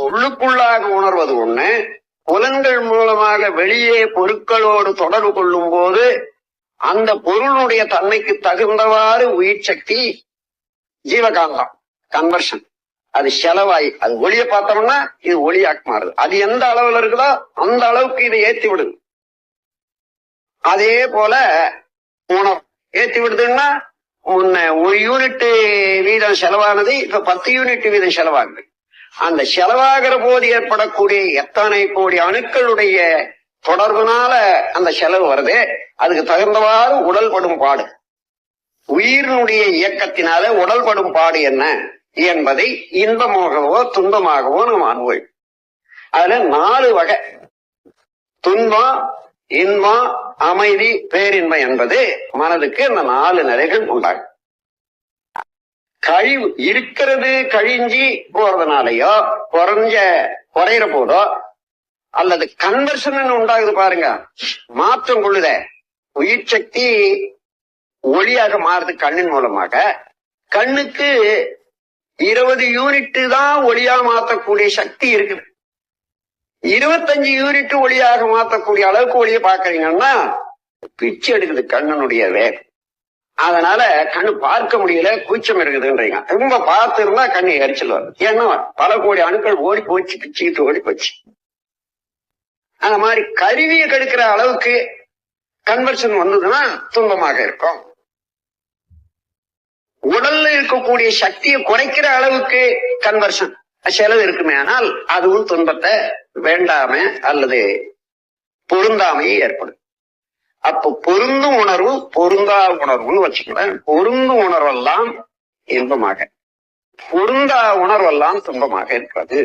உள்ளுக்குள்ளாக உணர்வது ஒண்ணு, புலன்கள் மூலமாக வெளியே பொருட்களோடு தொடர்பு கொள்ளும் போது அந்த பொருளுடைய தன்மைக்கு தகுந்தவாறு உயிர் சக்தி ஜீவகாந்தம் கன்வர்ஷன் அது செலவாயி அது ஒளிய பார்த்தோம்னா இது ஒளியாக்கு மாறுது. அது எந்த அளவுல இருக்குதோ அந்த அளவுக்கு இதை ஏத்தி விடுது. அதே போல உணவு ஏத்தி விடுதுன்னா முன்ன 1 யூனிட் வீதம் செலவானது இப்ப 10 யூனிட் வீதம் செலவாகுது. அந்த செலவாகிற போது ஏற்படக்கூடிய எத்தனை கோடி அணுக்களுடைய தொடர்புனால அந்த செலவு வருது. அதுக்கு தகுந்தவாறு உடல் படும் பாடு, உயிரினுடைய இயக்கத்தினால உடல் படும் பாடு என்ன என்பதை இன்பமாகவோ துன்பமாகவோ நம்ம அனுபவிக்கும். அதுல 4 வகை: துன்பம், இன்பம், அமைதி, பேரின்மை என்பது மனதுக்கு அந்த 4 நிலைகள் உண்டாகும். கழிவு இருக்கிறது கழிஞ்சி போறதுனாலயோ குறையிற போதோ அல்லது கன்வர்ஷன் உண்டாகுது பாருங்க, மாற்றம் கொள்ளுத உயிர் சக்தி ஒளியாக மாறுது கண்ணின் மூலமாக. கண்ணுக்கு 20 யூனிட் தான் ஒளியா மாற்றக்கூடிய சக்தி இருக்குது. 25 யூனிட் ஒளியாக மாற்றக்கூடிய அளவுக்கு ஒளியை பாக்குறீங்கன்னா பிச்சு எடுக்குது கண்ணனுடைய வேகம். அதனால கண்ணு பார்க்க முடியல, கூச்சம் இருக்குதுன்றீங்க. ரொம்ப பார்த்து இருந்தா கண்ணு எரிச்சல் வருது. ஏன்னா பல கோடி அணுக்கள் ஓடி போச்சு, பிச்சுக்கிட்டு ஓடி போச்சு. அந்த மாதிரி கருவியை கெடுக்கிற அளவுக்கு கன்வர்ஷன் வந்ததுன்னா துன்பமாக இருக்கும். உடல்ல இருக்கக்கூடிய சக்தியை குறைக்கிற அளவுக்கு கன்வர்ஷன் செலவு இருக்குமே, ஆனால் அதுவும் துன்பத்தை வேண்டாம அல்லது பொருந்தாமையே ஏற்படும். அப்ப பொருந்தும் உணர்வு பொருந்தா உணர்வுன்னு வச்சுக்கலாம். பொருந்தும் உணர்வெல்லாம் இன்பமாக, பொருந்தா உணர்வெல்லாம் துன்பமாக இருக்கிறது.